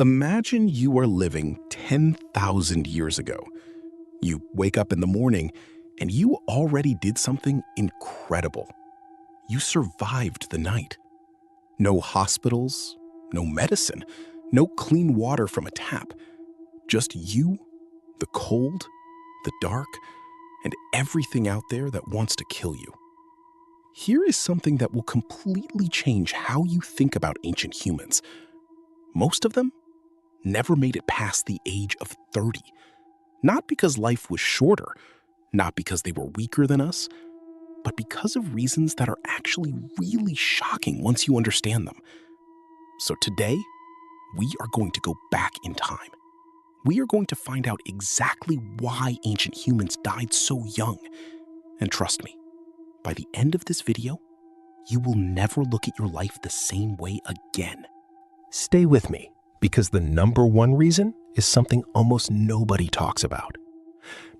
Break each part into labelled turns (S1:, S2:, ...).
S1: Imagine you are living 10,000 years ago. You wake up in the morning and you already did something incredible. You survived the night. No hospitals, no medicine, no clean water from a tap. Just you, the cold, the dark, and everything out there that wants to kill you. Here is something that will completely change how you think about ancient humans. Most of them never made it past the age of 30. Not because life was shorter, not because they were weaker than us, but because of reasons that are actually really shocking once you understand them. So today, we are going to go back in time. We are going to find out exactly why ancient humans died so young. And trust me, by the end of this video, you will never look at your life the same way again.
S2: Stay with me, because the number one reason is something almost nobody talks about.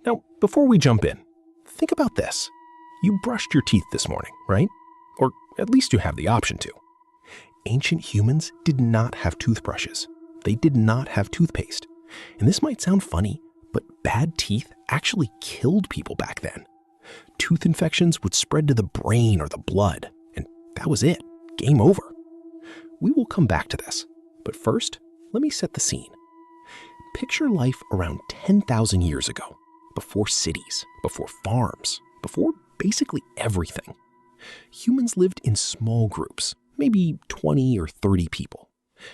S2: Now, before we jump in, think about this. You brushed your teeth this morning, right? Or at least you have the option to. Ancient humans did not have toothbrushes. They did not have toothpaste. And this might sound funny, but bad teeth actually killed people back then. Tooth infections would spread to the brain or the blood, and that was it. Game over. We will come back to this, but first, let me set the scene. Picture life around 10,000 years ago, before cities, before farms, before basically everything. Humans lived in small groups, maybe 20 or 30 people.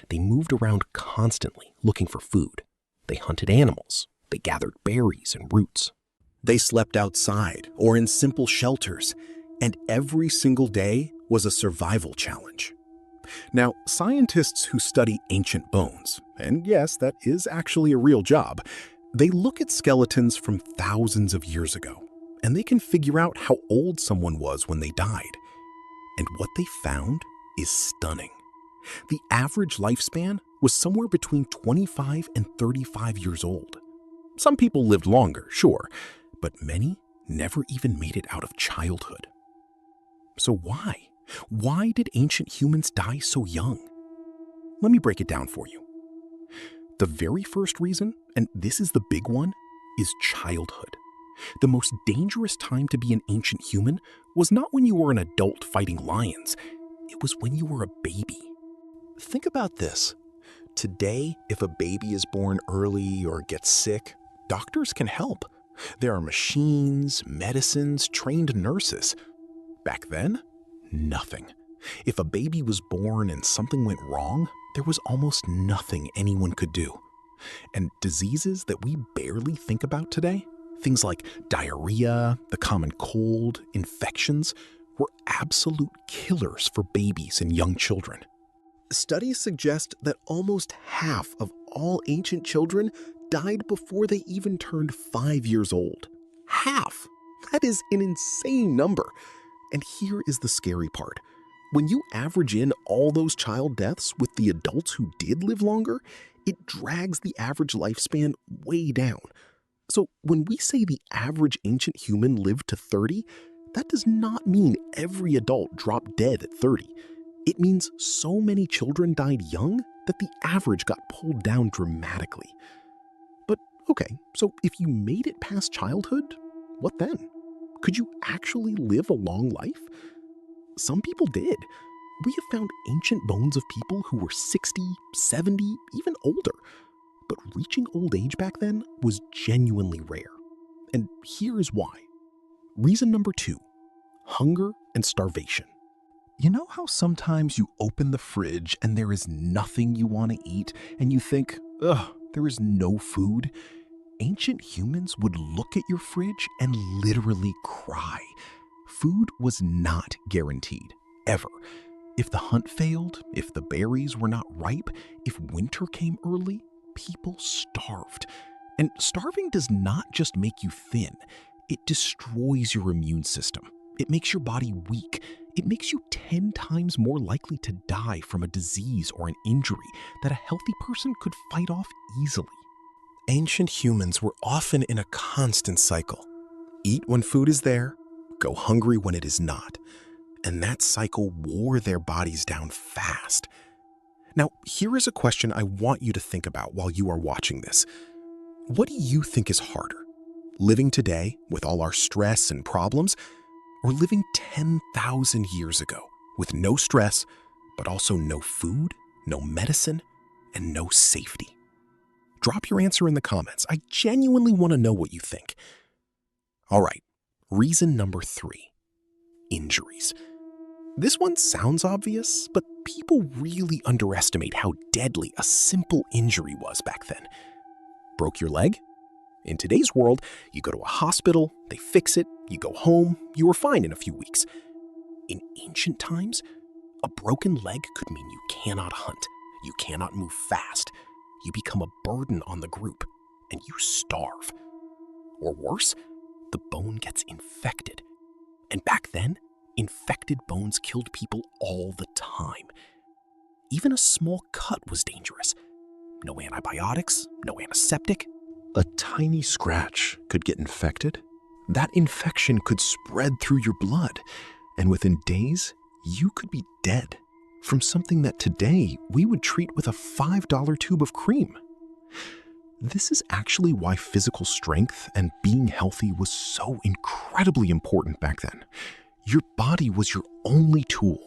S2: They moved around constantly looking for food. They hunted animals. They gathered berries and roots.
S1: They slept outside or in simple shelters, and every single day was a survival challenge. Now, scientists who study ancient bones, and yes, that is actually a real job, they look at skeletons from thousands of years ago, and they can figure out how old someone was when they died. And what they found is stunning. The average lifespan was somewhere between 25 and 35 years old. Some people lived longer, sure, but many never even made it out of childhood. So why? Why did ancient humans die so young? Let me break it down for you. The very first reason, and this is the big one, is childhood. The most dangerous time to be an ancient human was not when you were an adult fighting lions. It was when you were a baby. Think about this. Today, if a baby is born early or gets sick, doctors can help. There are machines, medicines, trained nurses. Back then, nothing. If a baby was born and something went wrong, there was almost nothing anyone could do. And diseases that we barely think about today, things like diarrhea, the common cold, infections, were absolute killers for babies and young children. Studies suggest that almost half of all ancient children died before they even turned 5 years old. Half! That is an insane number. And here is the scary part. When you average in all those child deaths with the adults who did live longer, it drags the average lifespan way down. So when we say the average ancient human lived to 30, that does not mean every adult dropped dead at 30. It means so many children died young that the average got pulled down dramatically. But okay, so if you made it past childhood, what then? Could you actually live a long life? Some people did. We have found ancient bones of people who were 60, 70, even older. But reaching old age back then was genuinely rare. And here is why. Reason number 2, hunger and starvation. You know how sometimes you open the fridge and there is nothing you want to eat and you think, ugh, there is no food? Ancient humans would look at your fridge and literally cry. Food was not guaranteed, ever. If the hunt failed, if the berries were not ripe, if winter came early, people starved. And starving does not just make you thin, it destroys your immune system. It makes your body weak. It makes you 10 times more likely to die from a disease or an injury that a healthy person could fight off easily. Ancient humans were often in a constant cycle. Eat when food is there, go hungry when it is not. And that cycle wore their bodies down fast. Now, here is a question I want you to think about while you are watching this. What do you think is harder? Living today with all our stress and problems, or living 10,000 years ago with no stress, but also no food, no medicine, and no safety? Drop your answer in the comments. I genuinely want to know what you think. All right, reason number 3, injuries. This one sounds obvious, but people really underestimate how deadly a simple injury was back then. Broke your leg? In today's world, you go to a hospital, they fix it, you go home, you were fine in a few weeks. In ancient times, a broken leg could mean you cannot hunt, you cannot move fast, you become a burden on the group, and you starve. Or worse, the bone gets infected. And back then, infected bones killed people all the time. Even a small cut was dangerous. No antibiotics, no antiseptic. A tiny scratch could get infected. That infection could spread through your blood, and within days, you could be dead from something that today we would treat with a $5 tube of cream. This is actually why physical strength and being healthy was so incredibly important back then. Your body was your only tool.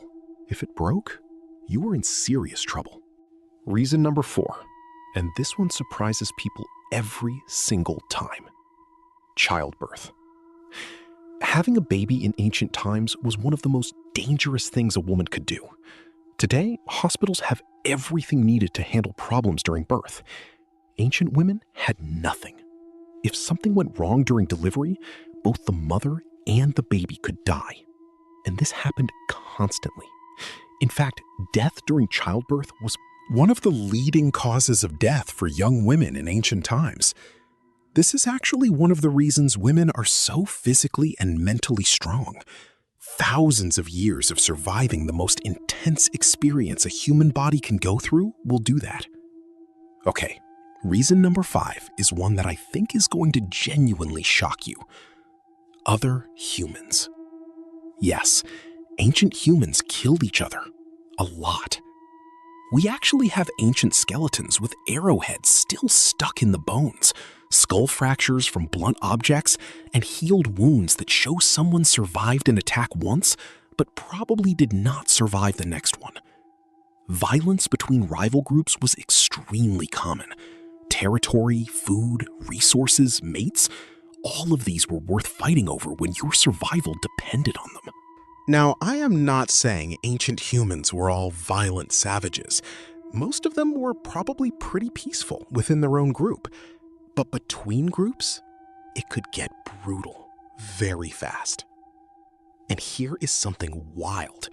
S1: If it broke, you were in serious trouble. Reason number 4, and this one surprises people every single time: childbirth. Having a baby in ancient times was one of the most dangerous things a woman could do. Today, hospitals have everything needed to handle problems during birth. Ancient women had nothing. If something went wrong during delivery, both the mother and the baby could die. And this happened constantly. In fact, death during childbirth was one of the leading causes of death for young women in ancient times. This is actually one of the reasons women are so physically and mentally strong. Thousands of years of surviving the most intense experience a human body can go through will do that. Okay, reason number 5 is one that I think is going to genuinely shock you. Other humans. Yes, ancient humans killed each other. A lot. We actually have ancient skeletons with arrowheads still stuck in the bones, skull fractures from blunt objects, and healed wounds that show someone survived an attack once, but probably did not survive the next one. Violence between rival groups was extremely common. Territory, food, resources, mates, all of these were worth fighting over when your survival depended on them. Now, I am not saying ancient humans were all violent savages. Most of them were probably pretty peaceful within their own group. But between groups, it could get brutal very fast. And here is something wild.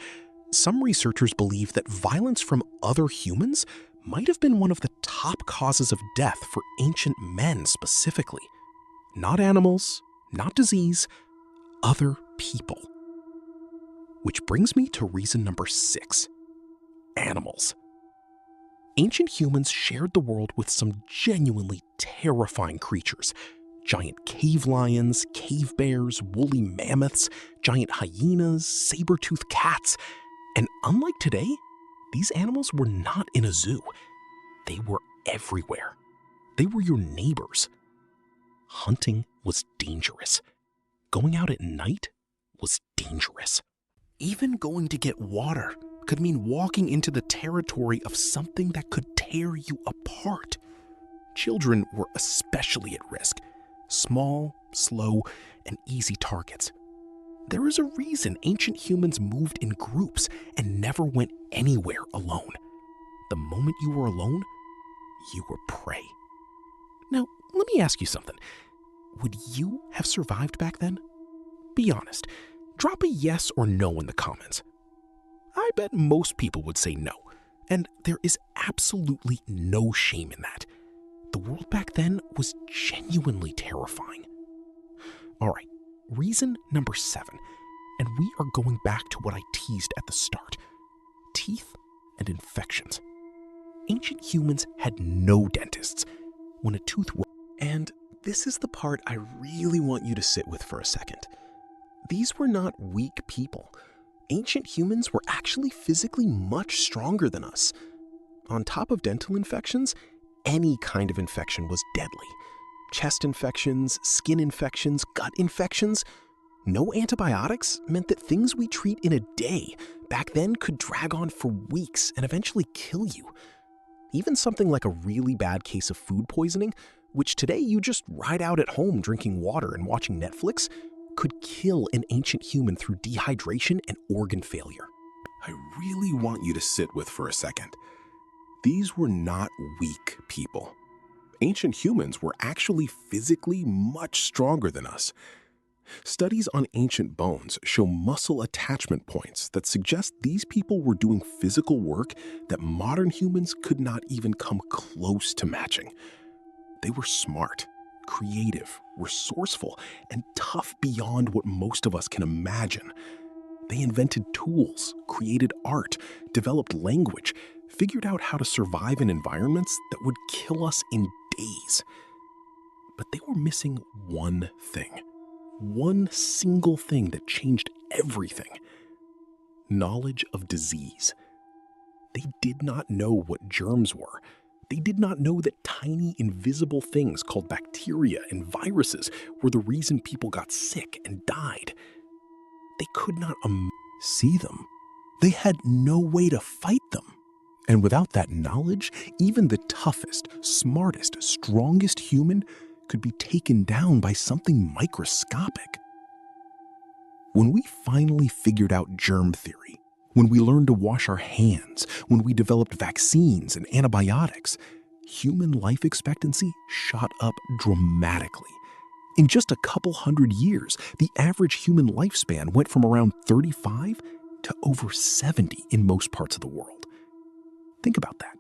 S1: Some researchers believe that violence from other humans might have been one of the top causes of death for ancient men specifically. Not animals, not disease, other people. Which brings me to reason number 6, animals. Ancient humans shared the world with some genuinely terrifying creatures. Giant cave lions, cave bears, woolly mammoths, giant hyenas, saber-toothed cats. And unlike today, these animals were not in a zoo. They were everywhere. They were your neighbors. Hunting was dangerous. Going out at night was dangerous. Even going to get water could mean walking into the territory of something that could tear you apart. Children were especially at risk. Small, slow, and easy targets. There is a reason ancient humans moved in groups and never went anywhere alone. The moment you were alone, you were prey. Now, let me ask you something. Would you have survived back then? Be honest. Drop a yes or no in the comments. I bet most people would say no, and there is absolutely no shame in that. The world back then was genuinely terrifying. All right, reason number 7, and we are going back to what I teased at the start: teeth and infections. Ancient humans had no dentists. When a tooth was... And this is the part I really want you to sit with for a second. These were not weak people. Ancient humans were actually physically much stronger than us.
S2: On top of dental infections, any kind of infection was deadly. Chest infections, skin infections, gut infections. No antibiotics meant that things we treat in a day back then could drag on for weeks and eventually kill you. Even something like a really bad case of food poisoning, which today you just ride out at home drinking water and watching Netflix, could kill an ancient human through dehydration and organ failure.
S1: I really want you to sit with for a second. These were not weak people. Ancient humans were actually physically much stronger than us. Studies on ancient bones show muscle attachment points that suggest these people were doing physical work that modern humans could not even come close to matching. They were smart, creative, resourceful, and tough beyond what most of us can imagine. They invented tools, created art, developed language, figured out how to survive in environments that would kill us in days. But they were missing one thing. One single thing that changed everything. Knowledge of disease. They did not know what germs were. They did not know that tiny invisible things called bacteria and viruses were the reason people got sick and died. They could not see them. They had no way to fight them. And without that knowledge, even the toughest, smartest, strongest human could be taken down by something microscopic. When we finally figured out germ theory, when we learned to wash our hands, when we developed vaccines and antibiotics, human life expectancy shot up dramatically. In just a couple hundred years, the average human lifespan went from around 35 to over 70 in most parts of the world. Think about that.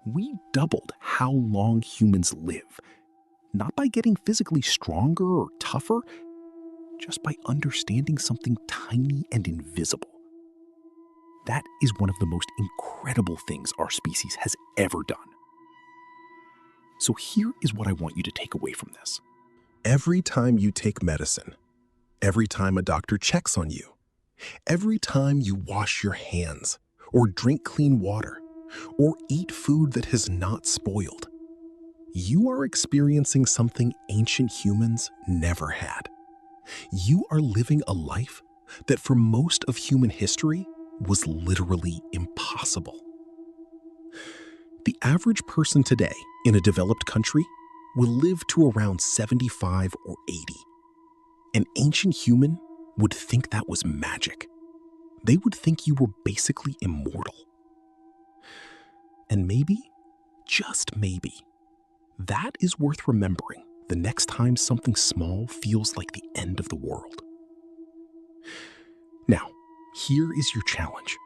S1: We doubled how long humans live, not by getting physically stronger or tougher, just by understanding something tiny and invisible. That is one of the most incredible things our species has ever done. So here is what I want you to take away from this. Every time you take medicine, every time a doctor checks on you, every time you wash your hands, or drink clean water, or eat food that has not spoiled, you are experiencing something ancient humans never had. You are living a life that for most of human history was literally impossible. The average person today in a developed country will live to around 75 or 80. An ancient human would think that was magic. They would think you were basically immortal. And maybe, just maybe, that is worth remembering the next time something small feels like the end of the world. Now, here is your challenge.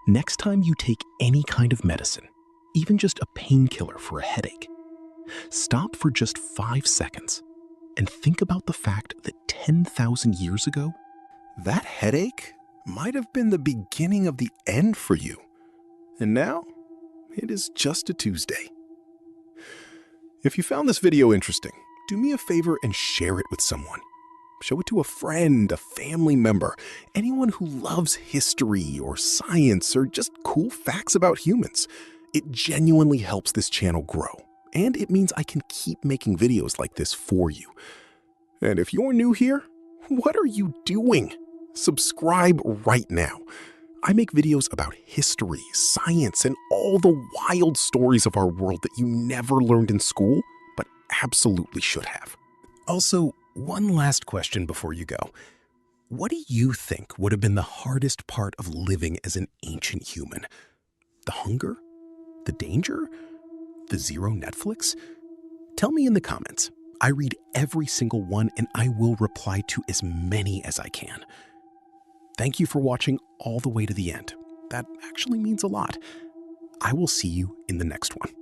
S1: Next time you take any kind of medicine, even just a painkiller for a headache, stop for just 5 seconds and think about the fact that 10,000 years ago, that headache might have been the beginning of the end for you. And now, it is just a Tuesday. If you found this video interesting, do me a favor and share it with someone. Show it to a friend, a family member, anyone who loves history or science or just cool facts about humans. It genuinely helps this channel grow, and it means I can keep making videos like this for you. And if you're new here, what are you doing? Subscribe right now. I make videos about history, science, and all the wild stories of our world that you never learned in school, but absolutely should have. Also, one last question before you go. What do you think would have been the hardest part of living as an ancient human? The hunger? The danger? The zero Netflix? Tell me in the comments. I read every single one and I will reply to as many as I can. Thank you for watching all the way to the end. That actually means a lot. I will see you in the next one.